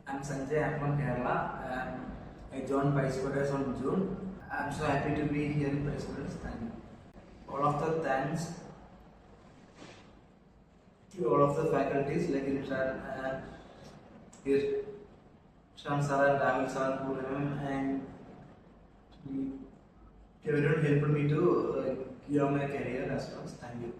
I'm Sanjay. I'm from Kerala. I joined PySpiders on June. I'm so happy to be here in PySpiders. Thank you. All of the thanks to all of the faculties like Irfan Sir and Rahul Sir, and everyone helped me to give my career as well. Thank you.